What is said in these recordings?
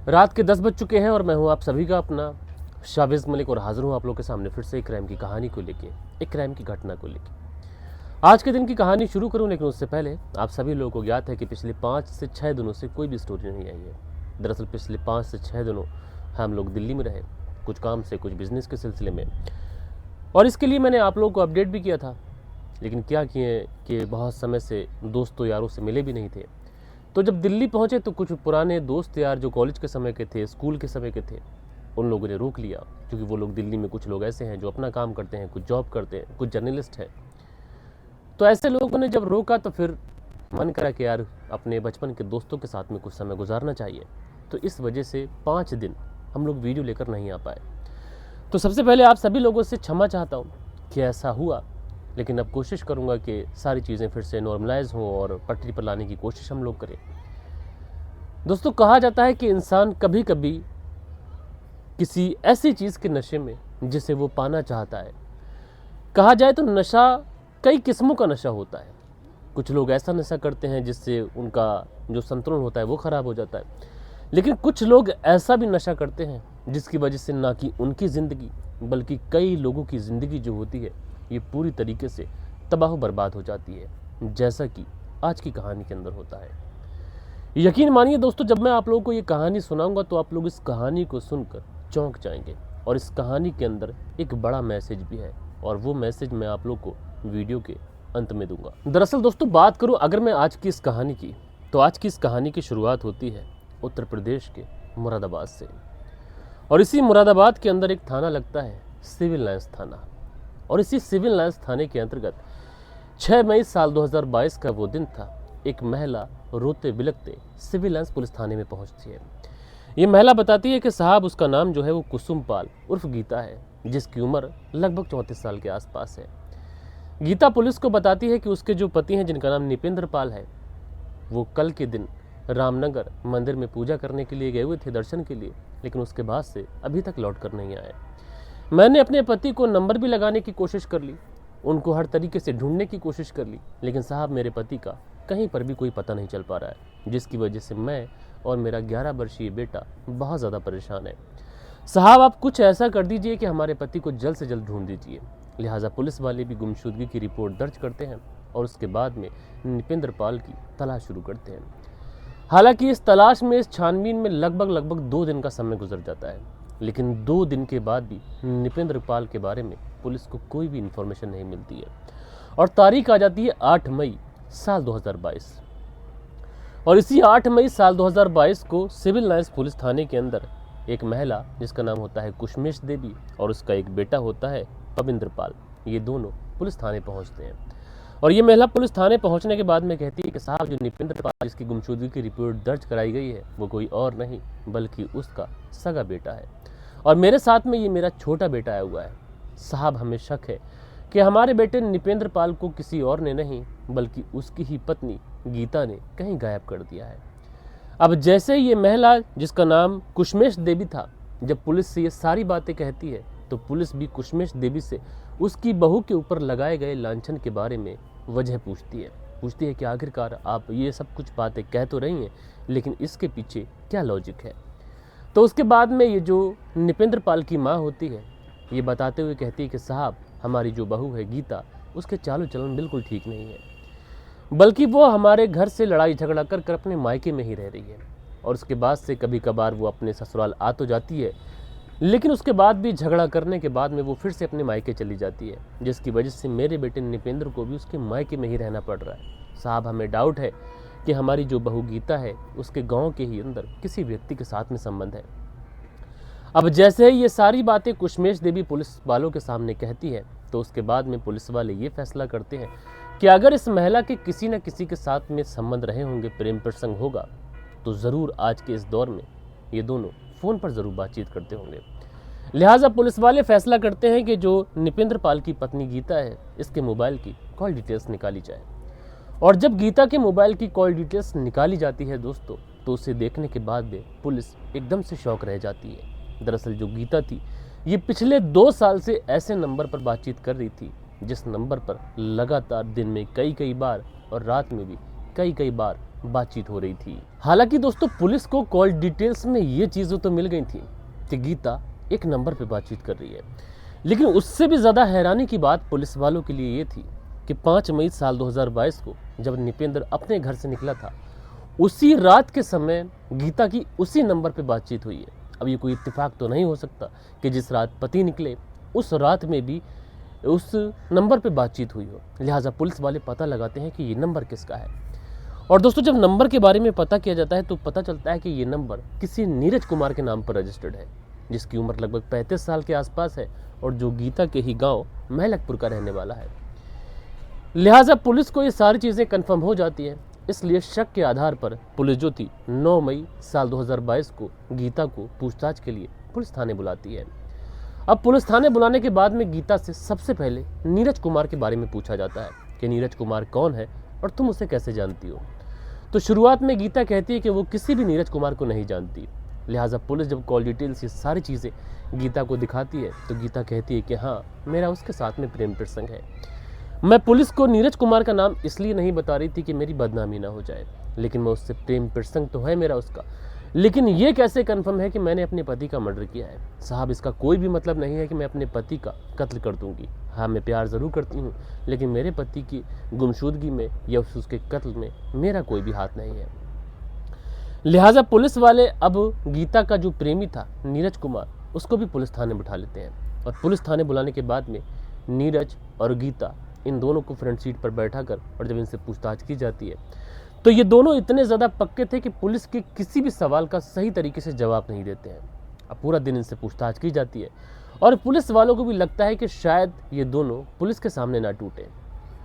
रात के 10 बज चुके हैं और मैं हूं आप सभी का अपना शाबिज़ मलिक और हाजिर हूं आप लोगों के सामने फिर से एक क्राइम की कहानी को लेके, एक क्राइम की घटना को लेके। आज के दिन की कहानी शुरू करूं लेकिन उससे पहले आप सभी लोगों को ज्ञात है कि पिछले 5 से 6 दिनों से कोई भी स्टोरी नहीं आई है। दरअसल पिछले 5 से 6 दिनों हम लोग दिल्ली में रहे, कुछ काम से, कुछ बिजनेस के सिलसिले में, और इसके लिए मैंने आप लोगों को अपडेट भी किया था। लेकिन क्या किए कि बहुत समय से दोस्तों यारों से मिले भी नहीं थे। तो जब दिल्ली पहुंचे तो कुछ पुराने दोस्त यार जो कॉलेज के समय के थे, स्कूल के समय के थे, उन लोगों ने रोक लिया, क्योंकि वो लोग दिल्ली में कुछ लोग ऐसे हैं जो अपना काम करते हैं, कुछ जॉब करते हैं, कुछ जर्नलिस्ट हैं। तो ऐसे लोगों ने जब रोका तो फिर मन करा कि यार अपने बचपन के दोस्तों के साथ में कुछ समय गुजारना चाहिए। तो इस वजह से 5 दिन हम लोग वीडियो लेकर नहीं आ पाए। तो सबसे पहले आप सभी लोगों से क्षमा चाहता हूँ कि ऐसा हुआ, लेकिन अब कोशिश करूँगा कि सारी चीज़ें फिर से नॉर्मलाइज हों और पटरी पर लाने की कोशिश हम लोग करें। दोस्तों, कहा जाता है कि इंसान कभी कभी किसी ऐसी चीज़ के नशे में जिसे वो पाना चाहता है, कहा जाए तो नशा कई किस्मों का नशा होता है। कुछ लोग ऐसा नशा करते हैं जिससे उनका जो संतुलन होता है वो खराब हो जाता है, लेकिन कुछ लोग ऐसा भी नशा करते हैं जिसकी वजह से ना कि उनकी ज़िंदगी बल्कि कई लोगों की ज़िंदगी जो होती है ये पूरी तरीके से तबाह बर्बाद हो जाती है, जैसा कि आज की कहानी के अंदर होता है। यकीन मानिए दोस्तों, जब मैं आप लोगों को ये कहानी सुनाऊंगा तो आप लोग इस कहानी को सुनकर चौंक जाएंगे, और इस कहानी के अंदर एक बड़ा मैसेज भी है, और वो मैसेज मैं आप लोग को वीडियो के अंत में दूंगा। दरअसल दोस्तों, बात करूं अगर मैं आज की इस कहानी की, तो आज की इस कहानी की शुरुआत होती है उत्तर प्रदेश के मुरादाबाद से। और इसी मुरादाबाद के अंदर एक थाना लगता है, सिविल लाइंस थाना। और इसी सिविल लाइंस थाने के अंतर्गत 6 मई साल 2022 का वो दिन था। एक महिला रोते बिलखते सिविल लाइंस पुलिस थाने में पहुंचती है। ये महिला बताती है कि साहब, उसका नाम जो है वो कुसुम पाल उर्फ गीता है, जिसकी उम्र लगभग 34 साल के आसपास है। गीता पुलिस को बताती है कि उसके जो पति हैं, जिनका नाम निपेंद्र पाल है, वो कल के दिन रामनगर मंदिर में पूजा करने के लिए गए हुए थे, दर्शन के लिए, लेकिन उसके बाद से अभी तक लौट कर नहीं आए। मैंने अपने पति को नंबर भी लगाने की कोशिश कर ली, उनको हर तरीके से ढूंढने की कोशिश कर ली, लेकिन साहब मेरे पति का कहीं पर भी कोई पता नहीं चल पा रहा है, जिसकी वजह से मैं और मेरा 11 वर्षीय बेटा बहुत ज़्यादा परेशान है। साहब आप कुछ ऐसा कर दीजिए कि हमारे पति को जल्द से जल्द ढूंढ दीजिए। लिहाजा पुलिस वाले भी गुमशुदगी की रिपोर्ट दर्ज करते हैं और उसके बाद में निपेंद्र पाल की तलाश शुरू करते हैं। हालांकि इस तलाश में, इस छानबीन में लगभग 2 दिन का समय गुजर जाता है, लेकिन 2 दिन के बाद भी निपेंद्र पाल के बारे में पुलिस को कोई भी इंफॉर्मेशन नहीं मिलती है। और तारीख आ जाती है 8 मई साल 2022। और इसी 8 मई साल 2022 को सिविल लाइंस पुलिस थाने के अंदर एक महिला जिसका नाम होता है कुशमेश देवी और उसका एक बेटा होता है पविंद्र पाल, ये दोनों पुलिस थाने पहुंचते हैं। और ये महिला पुलिस थाने पहुंचने के बाद में कहती है कि साहब, जो निपेंद्र पाल जिसकी गुमशुदगी की रिपोर्ट दर्ज कराई गई है वो कोई और नहीं बल्कि उसका सगा बेटा है, और मेरे साथ में ये मेरा छोटा बेटा आया हुआ है। साहब हमें शक है कि हमारे बेटे निपेंद्र पाल को किसी और ने नहीं बल्कि उसकी ही पत्नी गीता ने कहीं गायब कर दिया है। अब जैसे ये महिला जिसका नाम कुशमेश देवी था, जब पुलिस से ये सारी बातें कहती है तो पुलिस भी कुशमेश देवी से उसकी बहू के ऊपर लगाए गए लांछन के बारे में वजह पूछती है कि आखिरकार आप ये सब कुछ बातें कह तो रही हैं, लेकिन इसके पीछे क्या लॉजिक है। तो उसके बाद में ये जो निपेंद्र पाल की माँ होती है, ये बताते हुए कहती है कि साहब, हमारी जो बहू है गीता, उसके चाल चलन बिल्कुल ठीक नहीं है, बल्कि वो हमारे घर से लड़ाई झगड़ा कर कर अपने मायके में ही रह रही है, और उसके बाद से कभी कभार वो अपने ससुराल आ तो जाती है, लेकिन उसके बाद भी झगड़ा करने के बाद में वो फिर से अपने मायके चली जाती है, जिसकी वजह से मेरे बेटे निपेंद्र को भी उसके मायके में ही रहना पड़ रहा है। साहब हमें डाउट है कि हमारी जो बहू गीता है उसके गांव के ही अंदर किसी व्यक्ति के साथ में संबंध है। अब जैसे ही ये सारी बातें कुशमेश देवी पुलिस वालों के सामने कहती है, तो उसके बाद में पुलिस वाले ये फैसला करते हैं कि अगर इस महिला के किसी न किसी के साथ में संबंध रहे होंगे, प्रेम प्रसंग होगा, तो ज़रूर आज के इस दौर में ये दोनों फ़ोन पर ज़रूर बातचीत करते होंगे। लिहाजा पुलिस वाले फैसला करते हैं कि जो निपेंद्र पाल की पत्नी गीता है, इसके मोबाइल की कॉल डिटेल्स निकाली जाए। और जब गीता के मोबाइल की कॉल डिटेल्स निकाली जाती है दोस्तों, तो उसे देखने के बाद में पुलिस एकदम से शॉक रह जाती है। दरअसल जो गीता थी, ये पिछले 2 साल से ऐसे नंबर पर बातचीत कर रही थी जिस नंबर पर लगातार दिन में कई बार और रात में भी कई बार बातचीत हो रही थी। हालांकि दोस्तों पुलिस को कॉल डिटेल्स में ये चीज़ें तो मिल गई थी कि गीता एक नंबर पे बातचीत कर रही है, लेकिन उससे भी ज़्यादा हैरानी की बात पुलिस वालों के लिए ये थी कि 5 मई साल 2022 को जब निपेंद्र अपने घर से निकला था, उसी रात के समय गीता की उसी नंबर पे बातचीत हुई है। अब ये कोई इत्तेफाक तो नहीं हो सकता कि जिस रात पति निकले उस रात में भी उस नंबर पे बातचीत हुई हो। लिहाजा पुलिस वाले पता लगाते हैं कि ये नंबर किसका है। और दोस्तों जब नंबर के बारे में पता किया जाता है तो पता चलता है कि ये नंबर किसी नीरज कुमार के नाम पर रजिस्टर्ड है, जिसकी उम्र लगभग 35 साल के आसपास है और जो गीता के ही गांव महलकपुर का रहने वाला है। लिहाजा पुलिस को ये सारी चीज़ें कंफर्म हो जाती हैं। इसलिए शक के आधार पर पुलिस जो थी 9 मई साल 2022 को गीता को पूछताछ के लिए पुलिस थाने बुलाती है। अब पुलिस थाने बुलाने के बाद में गीता से सबसे पहले नीरज कुमार के बारे में पूछा जाता है कि नीरज कुमार कौन है और तुम उसे कैसे जानती हो। तो शुरुआत में गीता कहती है कि वो किसी भी नीरज कुमार को नहीं जानती। लिहाजा पुलिस जब कॉल डिटेल्स ये सारी चीज़ें गीता को दिखाती है तो गीता कहती है कि हाँ, मेरा उसके साथ में प्रेम प्रसंग है। मैं पुलिस को नीरज कुमार का नाम इसलिए नहीं बता रही थी कि मेरी बदनामी ना हो जाए, लेकिन मैं उससे प्रेम प्रसंग तो है मेरा उसका, लेकिन ये कैसे कंफर्म है कि मैंने अपने पति का मर्डर किया है। साहब इसका कोई भी मतलब नहीं है कि मैं अपने पति का कत्ल कर दूंगी। हाँ, मैं प्यार ज़रूर करती हूँ, लेकिन मेरे पति की गुमशुदगी में या उसके कत्ल में मेरा कोई भी हाथ नहीं है। लिहाजा पुलिस वाले अब गीता का जो प्रेमी था नीरज कुमार, उसको भी पुलिस थाने बिठा लेते हैं। और पुलिस थाने बुलाने के बाद में नीरज और गीता इन दोनों को फ्रंट सीट पर बैठा कर और जब इनसे पूछताछ की जाती है तो ये दोनों इतने ज़्यादा पक्के थे कि पुलिस के किसी भी सवाल का सही तरीके से जवाब नहीं देते हैं। अब पूरा दिन इनसे पूछताछ की जाती है और पुलिस वालों को भी लगता है कि शायद ये दोनों पुलिस के सामने ना टूटे,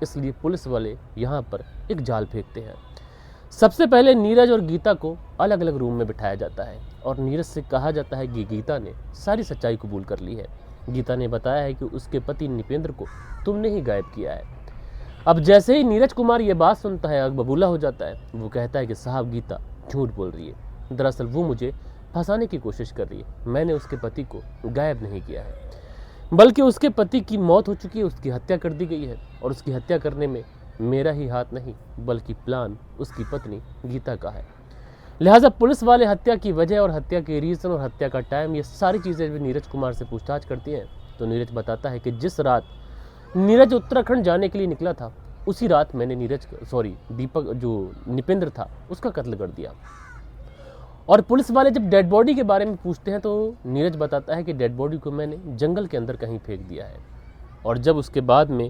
इसलिए पुलिस वाले यहाँ पर एक जाल फेंकते हैं। सबसे पहले नीरज और गीता को अलग अलग रूम में बिठाया जाता है और नीरज से कहा जाता है कि गीता ने सारी सच्चाई कबूल कर ली है। गीता ने बताया है कि उसके पति निपेंद्र को तुमने ही गायब किया है। अब जैसे ही नीरज कुमार ये बात सुनता है, आग बबूला हो जाता है। वो कहता है कि साहब गीता झूठ बोल रही है, दरअसल वो मुझे फंसाने की कोशिश कर रही है। मैंने उसके पति को गायब नहीं किया है, बल्कि उसके पति की मौत हो चुकी है, उसकी हत्या कर दी गई है और उसकी हत्या करने में मेरा ही हाथ नहीं बल्कि प्लान उसकी पत्नी गीता का है। लिहाजा पुलिस वाले हत्या की वजह और हत्या के रीज़न और हत्या का टाइम, ये सारी चीज़ें भी नीरज कुमार से पूछताछ करती हैं तो नीरज बताता है कि जिस रात नीरज उत्तराखंड जाने के लिए निकला था उसी रात मैंने दीपक जो निपेंद्र था उसका कत्ल कर दिया। और पुलिस वाले जब डेड बॉडी के बारे में पूछते हैं तो नीरज बताता है कि डेड बॉडी को मैंने जंगल के अंदर कहीं फेंक दिया है। और जब उसके बाद में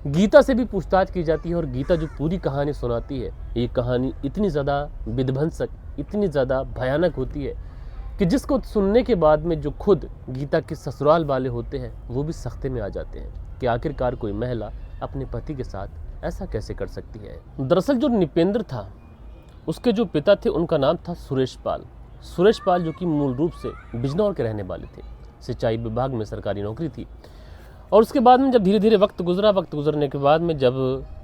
गीता से भी पूछताछ की जाती है और गीता जो पूरी कहानी सुनाती है, ये कहानी इतनी ज़्यादा विध्वंसक, इतनी ज़्यादा भयानक होती है कि जिसको सुनने के बाद में जो खुद गीता के ससुराल वाले होते हैं वो भी सख्ते में आ जाते हैं कि आखिरकार कोई महिला अपने पति के साथ ऐसा कैसे कर सकती है। दरअसल जो निपेंद्र था उसके जो पिता थे उनका नाम था सुरेश पाल, जो कि मूल रूप से बिजनौर के रहने वाले थे। सिंचाई विभाग में सरकारी नौकरी थी। और उसके बाद में जब धीरे धीरे वक्त गुजरने के बाद में जब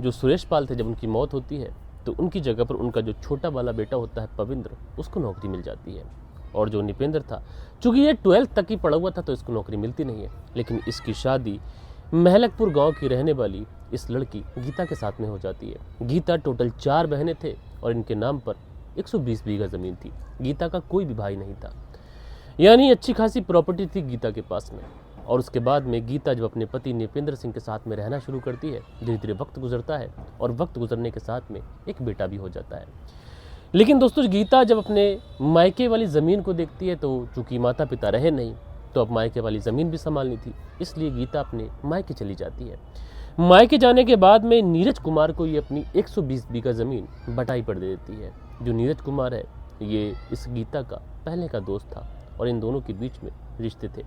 जो सुरेश पाल थे, जब उनकी मौत होती है तो उनकी जगह पर उनका जो छोटा वाला बेटा होता है पविंद्र, उसको नौकरी मिल जाती है। और जो निपेंद्र था, चूँकि ये 12th तक ही पढ़ा हुआ था तो इसको नौकरी मिलती नहीं है, लेकिन इसकी शादी महलकपुर गांव की रहने वाली इस लड़की गीता के साथ में हो जाती है। गीता टोटल 4 बहनें थे और इनके नाम पर 120 बीघा ज़मीन थी। गीता का कोई भी भाई नहीं था, यानी अच्छी खासी प्रॉपर्टी थी गीता के पास में। और उसके बाद में गीता जब अपने पति निपेंद्र सिंह के साथ में रहना शुरू करती है, धीरे धीरे वक्त गुजरता है और वक्त गुजरने के साथ में एक बेटा भी हो जाता है। लेकिन दोस्तों गीता जब अपने मायके वाली ज़मीन को देखती है तो चूँकि माता पिता रहे नहीं तो अब मायके वाली ज़मीन भी संभालनी थी, इसलिए गीता अपने मायके चली जाती है। मायके जाने के बाद में नीरज कुमार को ये अपनी 120 बीघा ज़मीन बटाई पर दे देती है। जो नीरज कुमार है ये इस गीता का पहले का दोस्त था और इन दोनों के बीच में रिश्ते थे,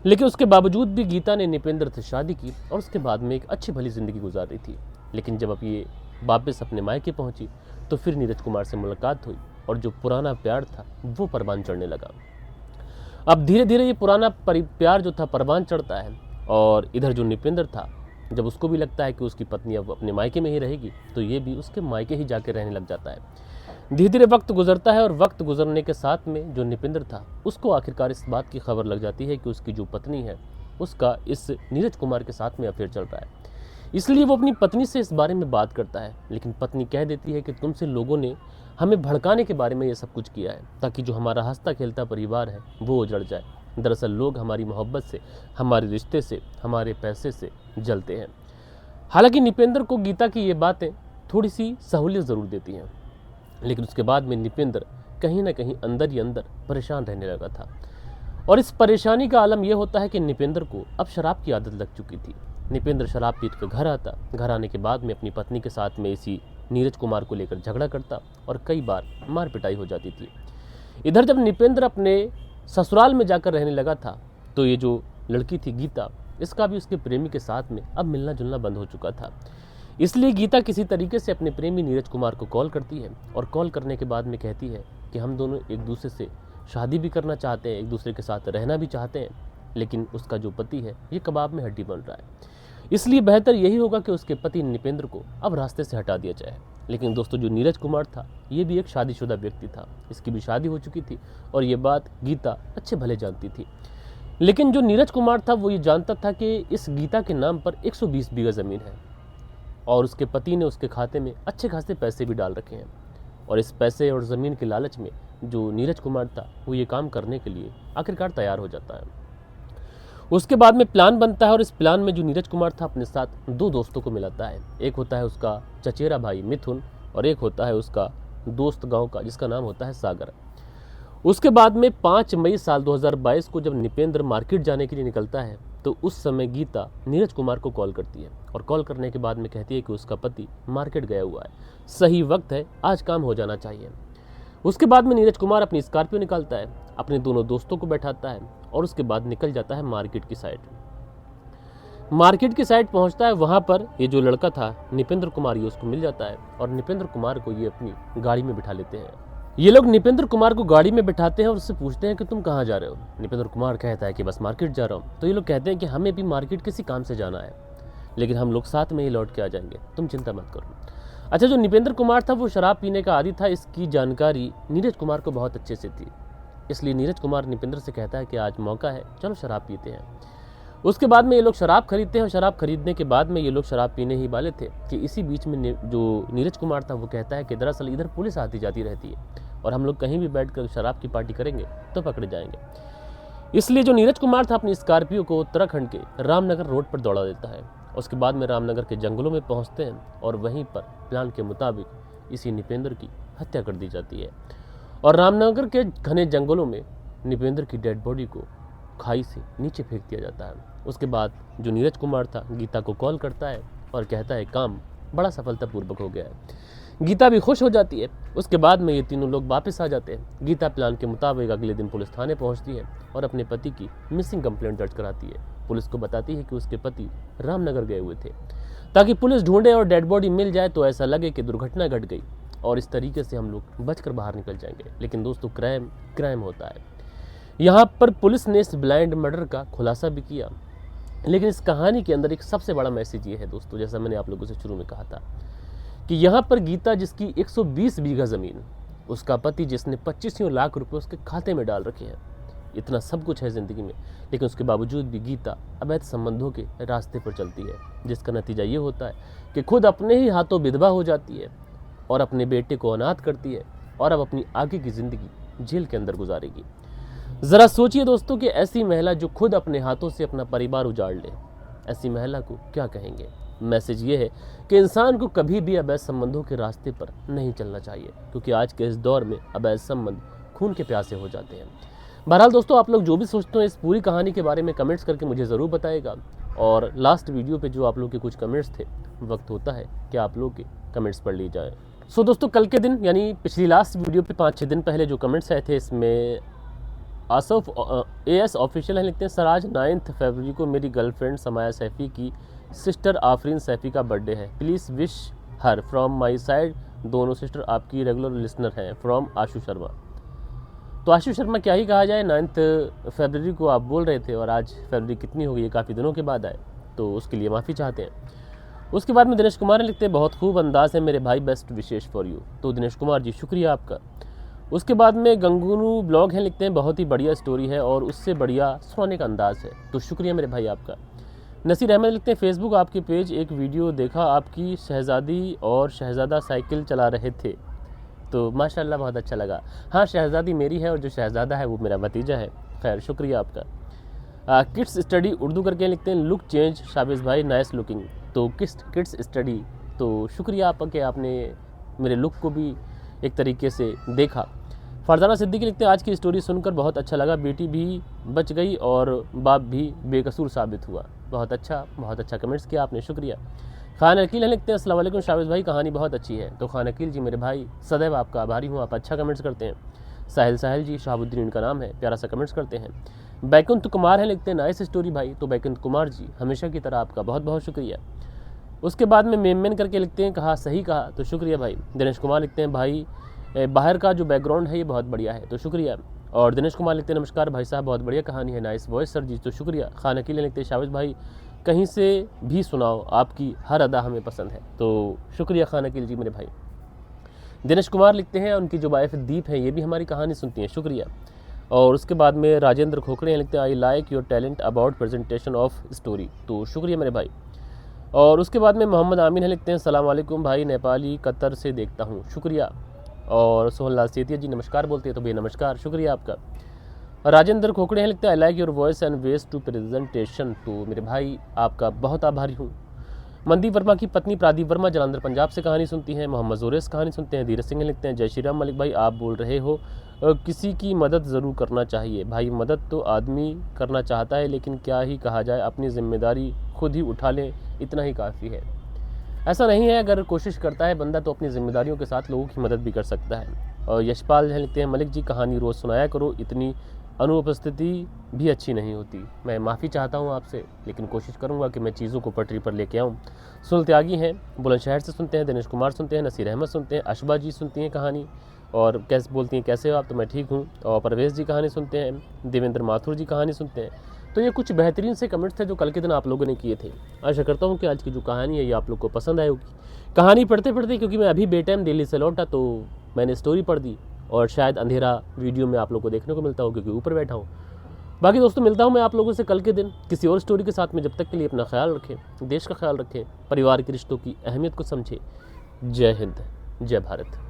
लेकिन उसके बावजूद भी गीता ने निपेंद्र से शादी की और उसके बाद में एक अच्छी भली ज़िंदगी गुजार रही थी। लेकिन जब अब ये वापस अपने मायके पहुंची तो फिर नीरज कुमार से मुलाकात हुई और जो पुराना प्यार था वो परवान चढ़ने लगा। अब धीरे धीरे ये पुराना प्यार जो था परवान चढ़ता है और इधर जो निपेंद्र था, जब उसको भी लगता है कि उसकी पत्नी अब अपने मायके में ही रहेगी तो ये भी उसके मायके ही जाके रहने लग जाता है। धीरे धीरे वक्त गुजरता है और वक्त गुजरने के साथ में जो निपेंद्र था उसको आखिरकार इस बात की खबर लग जाती है कि उसकी जो पत्नी है उसका इस नीरज कुमार के साथ में अफेयर चल रहा है। इसलिए वो अपनी पत्नी से इस बारे में बात करता है, लेकिन पत्नी कह देती है कि तुमसे लोगों ने हमें भड़काने के बारे में ये सब कुछ किया है, ताकि जो हमारा हंसता खेलता परिवार है वो उजड़ जाए। दरअसल लोग हमारी मोहब्बत से, हमारे रिश्ते से, हमारे पैसे से जलते हैं। हालांकि निपेंद्र को गीता की ये बातें थोड़ी सी सहूलियत ज़रूर देती हैं, लेकिन उसके बाद में निपेंद्र कहीं ना कहीं अंदर ही अंदर परेशान रहने लगा था। और इस परेशानी का आलम यह होता है कि निपेंद्र को अब शराब की आदत लग चुकी थी। निपेंद्र शराब पीट कर घर आता, घर आने के बाद में अपनी पत्नी के साथ में इसी नीरज कुमार को लेकर झगड़ा करता और कई बार मार पिटाई हो जाती थी। इधर जब निपेंद्र अपने ससुराल में जाकर रहने लगा था, तो ये जो लड़की थी गीता, इसका भी उसके प्रेमी के साथ में अब मिलना जुलना बंद हो चुका था। इसलिए गीता किसी तरीके से अपने प्रेमी नीरज कुमार को कॉल करती है और कॉल करने के बाद में कहती है कि हम दोनों एक दूसरे से शादी भी करना चाहते हैं, एक दूसरे के साथ रहना भी चाहते हैं, लेकिन उसका जो पति है ये कबाब में हड्डी बन रहा है। इसलिए बेहतर यही होगा कि उसके पति निपेंद्र को अब रास्ते से हटा दिया जाए। लेकिन दोस्तों, जो नीरज कुमार था ये भी एक शादीशुदा व्यक्ति था, इसकी भी शादी हो चुकी थी और ये बात गीता अच्छे भले जानती थी। लेकिन जो नीरज कुमार था वो ये जानता था कि इस गीता के नाम पर 120 बीघा ज़मीन है और उसके पति ने उसके खाते में अच्छे खासे पैसे भी डाल रखे हैं। और इस पैसे और ज़मीन के लालच में जो नीरज कुमार था वो ये काम करने के लिए आखिरकार तैयार हो जाता है। उसके बाद में प्लान बनता है और इस प्लान में जो नीरज कुमार था अपने साथ दो दोस्तों को मिलाता है। एक होता है उसका चचेरा भाई मिथुन और एक होता है उसका दोस्त गांव का जिसका नाम होता है सागर। उसके बाद में 5 मई साल 2022 को जब निपेंद्र मार्केट जाने के लिए निकलता है तो उस समय गीता नीरज कुमार को कॉल करती है और कॉल करने के बाद में कहती है कि उसका पति मार्केट गया हुआ है, सही वक्त है, आज काम हो जाना चाहिए। उसके बाद में नीरज कुमार अपनी स्कॉर्पियो निकालता है, अपने दोनों दोस्तों को बैठाता है और उसके बाद निकल जाता है मार्केट की साइड। मार्केट की साइड पहुंचता है, वहां पर ये जो लड़का था निपेंद्र कुमार ये उसको मिल जाता है और निपेंद्र कुमार को ये अपनी गाड़ी में बिठा लेते हैं। ये लोग निपेंद्र कुमार को गाड़ी में बिठाते हैं और उससे पूछते हैं कि तुम कहाँ जा रहे हो। निपेंद्र कुमार कहता है कि बस मार्केट जा रहा हूँ। तो ये लोग कहते हैं कि हमें भी मार्केट किसी काम से जाना है, लेकिन हम लोग साथ में ही लौट के आ जाएंगे, तुम चिंता मत करो। अच्छा, जो निपेंद्र कुमार था वो शराब पीने का आदी था, इसकी जानकारी नीरज कुमार को बहुत अच्छे से थी। इसलिए नीरज कुमार निपेंद्र से कहता है कि आज मौका है, चलो शराब पीते हैं। उसके बाद में ये लोग शराब खरीदते हैं और शराब खरीदने के बाद में ये लोग शराब पीने ही वाले थे कि इसी बीच में जो नीरज कुमार था वो कहता है कि दरअसल इधर पुलिस आती जाती रहती है और हम लोग कहीं भी बैठकर शराब की पार्टी करेंगे तो पकड़े जाएंगे। इसलिए जो नीरज कुमार था अपनी स्कॉर्पियो को उत्तराखंड के रामनगर रोड पर दौड़ा देता है। उसके बाद में रामनगर के जंगलों में पहुंचते हैं और वहीं पर प्लान के मुताबिक इसी निपेंद्र की हत्या कर दी जाती है और रामनगर के घने जंगलों में निपेंद्र की डेड बॉडी को खाई से नीचे फेंक दिया जाता है। उसके बाद जो नीरज कुमार था गीता को कॉल करता है और कहता है काम बड़ा सफलतापूर्वक हो गया है। गीता भी खुश हो जाती है। उसके बाद में ये तीनों लोग वापस आ जाते हैं। गीता प्लान के मुताबिक अगले दिन पुलिस थाने पहुंचती है और अपने पति की मिसिंग कंप्लेंट दर्ज कराती है। पुलिस को बताती है कि उसके पति रामनगर गए हुए थे, ताकि पुलिस ढूंढे और डेड बॉडी मिल जाए तो ऐसा लगे कि दुर्घटना घट गई और इस तरीके से हम लोग बचकर बाहर निकल जाएंगे। लेकिन दोस्तों, क्राइम होता है। यहाँ पर पुलिस ने इस ब्लाइंड मर्डर का खुलासा भी किया, लेकिन इस कहानी के अंदर एक सबसे बड़ा मैसेज ये है दोस्तों, जैसा मैंने आप लोगों से शुरू में कहा था कि यहाँ पर गीता जिसकी 120 बीघा ज़मीन, उसका पति जिसने 25 लाख रुपए उसके खाते में डाल रखे हैं, इतना सब कुछ है ज़िंदगी में, लेकिन उसके बावजूद भी गीता अवैध संबंधों के रास्ते पर चलती है, जिसका नतीजा ये होता है कि खुद अपने ही हाथों विधवा हो जाती है और अपने बेटे को अनाथ करती है और अब अपनी आगे की ज़िंदगी जेल के अंदर गुजारेगी। ज़रा सोचिए दोस्तों कि ऐसी महिला जो खुद अपने हाथों से अपना परिवार उजाड़ ले, ऐसी महिला को क्या कहेंगे। मैसेज ये है कि इंसान को कभी भी अवैध संबंधों के रास्ते पर नहीं चलना चाहिए, क्योंकि आज के इस दौर में अवैध संबंध खून के प्यासे हो जाते हैं। बहरहाल दोस्तों, आप लोग जो भी सोचते हो इस पूरी कहानी के बारे में कमेंट्स करके मुझे ज़रूर बताइएगा। और लास्ट वीडियो पे जो आप लोग के कुछ कमेंट्स थे, वक्त होता है कि आप लोग के कमेंट्स पढ़ ली जाए। सो दोस्तों, कल के दिन यानी पिछली लास्ट वीडियो पे 5-6 दिन पहले जो कमेंट्स आए थे, इसमें आसफ AS ऑफिशियल है, लिखते हैं सर आज 9 फरवरी को मेरी गर्लफ्रेंड समाया सैफ़ी की सिस्टर आफरीन सैफ़ी का बर्थडे है, please wish her from my side. दोनों सिस्टर आपकी रेगुलर लिसनर हैं, फ्रॉम आशु शर्मा। तो आशु शर्मा क्या ही कहा जाए, 9 फरवरी को आप बोल रहे थे और आज फरवरी कितनी हो गई है, काफ़ी दिनों के बाद आए, तो उसके लिए माफ़ी चाहते हैं। उसके बाद में दिनेश कुमार लिखते हैं बहुत खूब अंदाज है मेरे भाई, बेस्ट विशेष फॉर यू। तो दिनेश कुमार जी शुक्रिया आपका। उसके बाद में गंगूनू ब्लॉग हैं, लिखते हैं बहुत ही बढ़िया स्टोरी है और उससे बढ़िया सुनाने का अंदाज़ है, तो शुक्रिया मेरे भाई आपका। नसीर अहमद लिखते हैं फेसबुक आपके पेज एक वीडियो देखा, आपकी शहजादी और शहजादा साइकिल चला रहे थे, तो माशाल्लाह बहुत अच्छा लगा। हाँ, शहज़ादी मेरी है और जो शहज़ादा है वो मेरा भतीजा है। खैर शुक्रिया आपका। किड्स स्टडी उर्दू करके लिखते हैं लुक चेंज शाबिज़ भाई नाइस लुकिंग। तो किड्स स्टडी, तो शुक्रिया आपका कि आपने मेरे लुक को भी एक तरीके से देखा। फरजाना सिद्दीकी लिखते हैं आज की स्टोरी सुनकर बहुत अच्छा लगा, बेटी भी बच गई और बाप भी बेकसूर साबित हुआ। बहुत अच्छा कमेंट्स किया आपने, शुक्रिया। खान अकील लिखते हैं अस्सलाम वालेकुम शाबिज़ भाई, कहानी बहुत अच्छी है। तो खान अकील जी मेरे भाई सदैव आपका आभारी हूँ, आप अच्छा कमेंट्स करते हैं। साहिल जी, शहाबुद्दीन इनका नाम है, प्यारा सा कमेंट्स करते हैं। बैकुंठ कुमार हैं लिखते हैं नाइस स्टोरी भाई। तो बैकुंठ कुमार जी हमेशा की तरह आपका बहुत बहुत शुक्रिया। उसके बाद में मेमन करके लिखते हैं कहा सही कहा, तो शुक्रिया भाई। दिनेश कुमार लिखते हैं भाई बाहर का जो बैकग्राउंड है ये बहुत बढ़िया है, तो शुक्रिया। और दिनेश कुमार लिखते हैं नमस्कार भाई साहब, बहुत बढ़िया कहानी है, नाइस वॉइस सर जी, तो शुक्रिया। खान अकील लिखते हैं शाबिज़ भाई कहीं से भी सुनाओ, आपकी हर अदा हमें पसंद है, तो शुक्रिया खान अकील जी मेरे भाई। दिनेश कुमार लिखते हैं उनकी जो वाइफ दीप है ये भी हमारी कहानी सुनती हैं, शुक्रिया। और उसके बाद में राजेंद्र खोखड़े लिखते हैं I like your talent about presentation of story, तो शुक्रिया मेरे भाई। और उसके बाद में मोहम्मद आमीन लिखते हैं सलाम वालेकुम भाई, नेपाली कतर से देखता हूँ, शुक्रिया। और सोहनलाल सेतिया जी नमस्कार बोलते हैं, तो भाई नमस्कार, शुक्रिया आपका। राजेंद्र खोखड़े हैं लिखते हैं I like your voice and way to presentation, तो मेरे भाई आपका बहुत आभारी हूँ। मनदीप वर्मा की पत्नी प्रादीप वर्मा जलंधर पंजाब से कहानी सुनती हैं। मोहम्मद जोरेस कहानी सुनते हैं। धीरज सिंह लिखते हैं जय श्री राम मलिक भाई, आप बोल रहे हो किसी की मदद ज़रूर करना चाहिए भाई, मदद तो आदमी करना चाहता है लेकिन क्या ही कहा जाए, अपनी जिम्मेदारी खुद ही उठा लें, इतना ही काफ़ी है। ऐसा नहीं है, अगर कोशिश करता है बंदा तो अपनी जिम्मेदारियों के साथ लोगों की मदद भी कर सकता है। और यशपाल लिखते हैं मलिक जी कहानी रोज़ सुनाया करो, इतनी अनुपस्थिति भी अच्छी नहीं होती। मैं माफ़ी चाहता हूँ आपसे, लेकिन कोशिश करूँगा कि मैं चीज़ों को पटरी पर लेके आऊँ। सुल त्यागी हैं बुलंदशहर से सुनते हैं, दिनेश कुमार सुनते हैं, नसीर अहमद सुनते हैं, अशबा जी सुनती हैं कहानी और कैसे बोलती हैं कैसे हो आप, तो मैं ठीक हूँ। और परवेज़ जी कहानी सुनते हैं, देवेंद्र माथुर जी कहानी सुनते हैं। तो ये कुछ बेहतरीन से कमेंट्स थे जो कल के दिन आप लोगों ने किए थे। आशा करता हूँ कि आज की जो कहानी है ये आप लोग को पसंद आई होगी। कहानी पढ़ते पढ़ते क्योंकि मैं अभी बेटाइम दिल्ली से लौटा तो मैंने स्टोरी पढ़ दी और शायद अंधेरा वीडियो में आप लोग को देखने को मिलता हो क्योंकि ऊपर बैठा हूँ। बाकी दोस्तों मिलता हूँ मैं आप लोगों से कल के दिन किसी और स्टोरी के साथ में। जब तक के लिए अपना ख्याल रखें, देश का ख्याल रखें, परिवार के रिश्तों की अहमियत को समझें। जय हिंद, जय भारत।